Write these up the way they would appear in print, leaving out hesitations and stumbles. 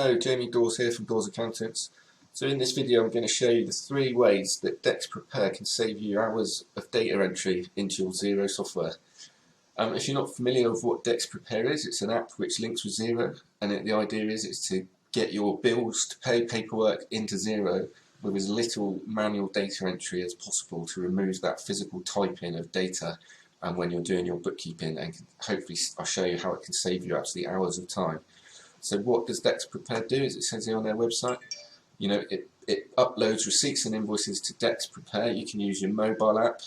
Hello, Jamie Dawes here from Dawes Accountants. So in this video I'm going to show you the 3 ways that Dext Prepare can save you hours of data entry into your Xero software. If you're not familiar with what Dext Prepare is, it's an app which links with Xero, and the idea is to get your bills to pay paperwork into Xero with as little manual data entry as possible to remove that physical typing of data when you're doing your bookkeeping, and hopefully I'll show you how it can save you actually hours of time. So what does Dext Prepare do? As it says here on their website, it uploads receipts and invoices to Dext Prepare. You can use your mobile app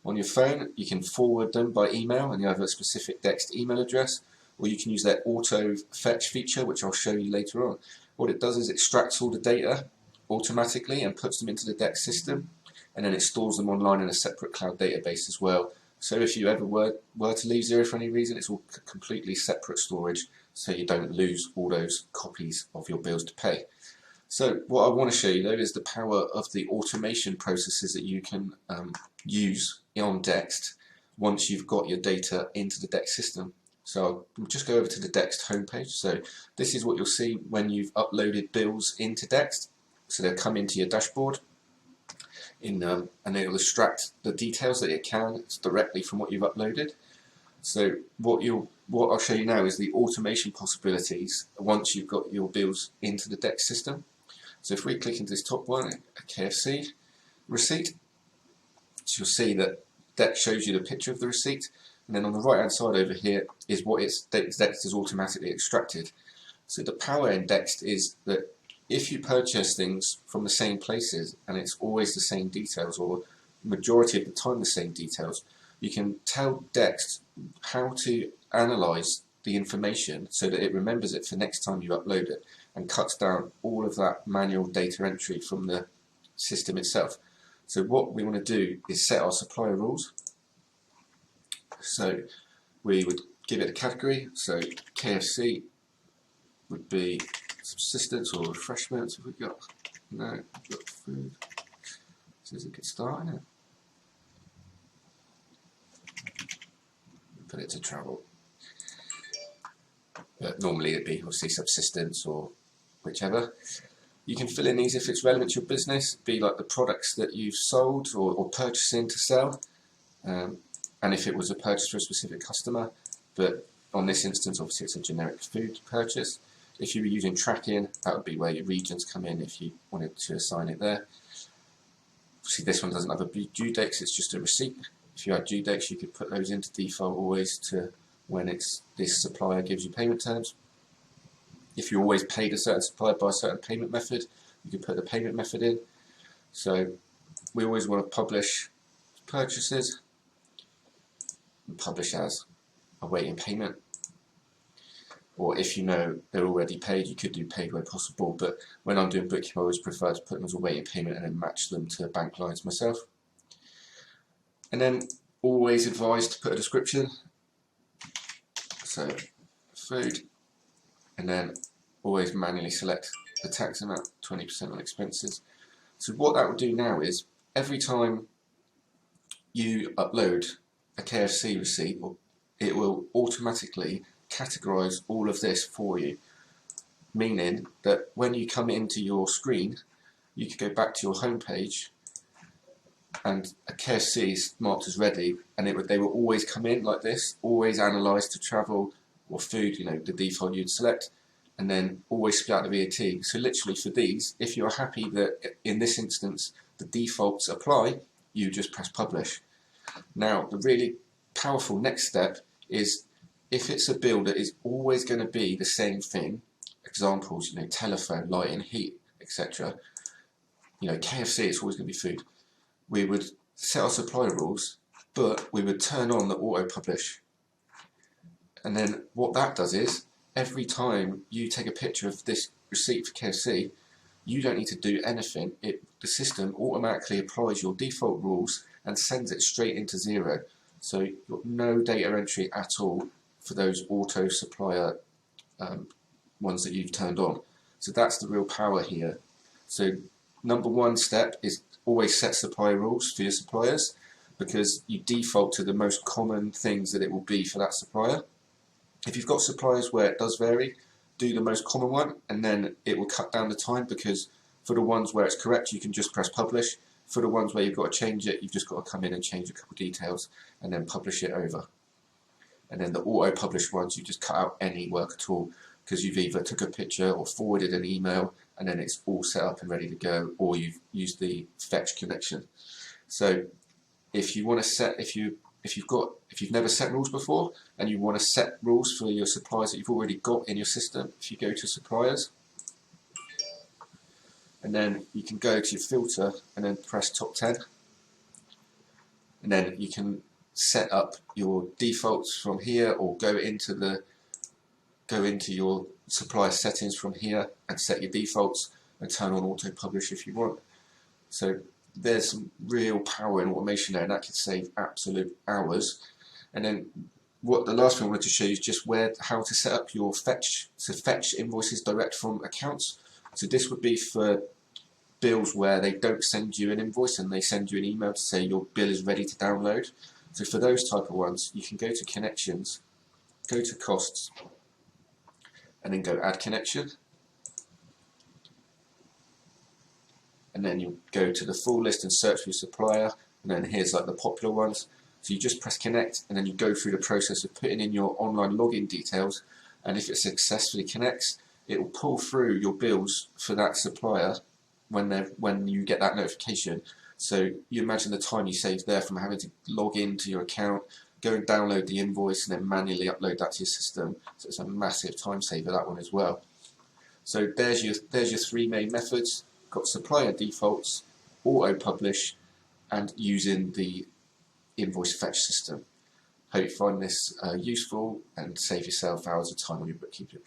on your phone. You can forward them by email, and you have a specific Dext email address, or you can use their auto fetch feature, which I'll show you later on. What it does is it extracts all the data automatically and puts them into the Dext system, and then it stores them online in a separate cloud database as well. So if you ever were to leave Xero for any reason, it's all completely separate storage, so you don't lose all those copies of your bills to pay. So what I want to show you though is the power of the automation processes that you can use on Dext once you've got your data into the Dext system. So I'll just go over to the Dext homepage. So this is what you'll see when you've uploaded bills into Dext. So they'll come into your dashboard, and it will extract the details that it can directly from what you've uploaded. So what I'll show you now is the automation possibilities once you've got your bills into the Dext system. So if we click into this top one, a KFC receipt, so you'll see that Dext shows you the picture of the receipt, and then on the right hand side over here is what Dext has automatically extracted. So the power in Dext is that if you purchase things from the same places and it's always the same details, or majority of the time the same details, you can tell Dext how to analyze the information so that it remembers it for next time you upload it and cuts down all of that manual data entry from the system itself. So what we want to do is set our supplier rules. So we would give it a category, so KFC would be subsistence or refreshments. Have we got? No, we've got food. This is a good start, isn't it? Put it to travel. But normally it'd be obviously subsistence or whichever. You can fill in these if it's relevant to your business, be like the products that you've sold or purchasing to sell, and if it was a purchase for a specific customer. But on this instance, obviously it's a generic food purchase. If you were using tracking, that would be where your regions come in if you wanted to assign it there. Obviously this one doesn't have a due date, it's just a receipt. If you had due dates, you could put those into default always to when this supplier gives you payment terms. If you always paid a certain supplier by a certain payment method, you could put the payment method in. So we always want to publish purchases and publish as awaiting payment. Or if you know they're already paid, you could do paid where possible, but when I'm doing bookkeeping, I always prefer to put them as awaiting payment and then match them to bank lines myself. And then always advised to put a description, so food, and then always manually select the tax amount, 20% on expenses. So what that will do now is every time you upload a KFC receipt, it will automatically categorize all of this for you, meaning that when you come into your screen, you could go back to your home page and a KFC is marked as ready, and they will always come in like this, always analyzed to travel or food, the default you'd select, and then always split out the VAT. So literally for these, if you're happy that in this instance the defaults apply, you just press publish. Now the really powerful next step is if it's a bill that is always going to be the same thing, examples, telephone, lighting, heat, etc. KFC, it's always going to be food. We would set our supplier rules, but we would turn on the auto publish. And then what that does is, every time you take a picture of this receipt for KFC, you don't need to do anything. The system automatically applies your default rules and sends it straight into Xero. So you've got no data entry at all for those auto supplier ones that you've turned on. So that's the real power here. So number one step is always set supplier rules for your suppliers, because you default to the most common things that it will be for that supplier. If you've got suppliers where it does vary, do the most common one, and then it will cut down the time, because for the ones where it's correct, you can just press publish. For the ones where you've got to change it, you've just got to come in and change a couple of details and then publish it over. And then the auto-publish ones, you just cut out any work at all, because you've either took a picture or forwarded an email, and then it's all set up and ready to go, or you've used the fetch connection. So if you want to set, if you've never set rules before and you want to set rules for your suppliers that you've already got in your system, if you go to suppliers, and then you can go to your filter and then press top 10, and then you can set up your defaults from here, or go into your supplier settings from here and set your defaults and turn on auto publish if you want. So there's some real power in automation there, and that could save absolute hours. And then the last thing I wanted to show you is just how to set up your fetch invoices direct from accounts. So this would be for bills where they don't send you an invoice and they send you an email to say your bill is ready to download. So for those type of ones, you can go to connections, go to costs, and then go add connection. And then you go to the full list and search for your supplier, and then here's like the popular ones. So you just press connect, and then you go through the process of putting in your online login details, and if it successfully connects, it will pull through your bills for that supplier when you get that notification. So you imagine the time you save there from having to log into your account, go and download the invoice, and then manually upload that to your system. So it's a massive time saver, that one as well. So there's your three main methods. Got supplier defaults, auto publish, and using the invoice fetch system. Hope you find this useful and save yourself hours of time on your bookkeeping.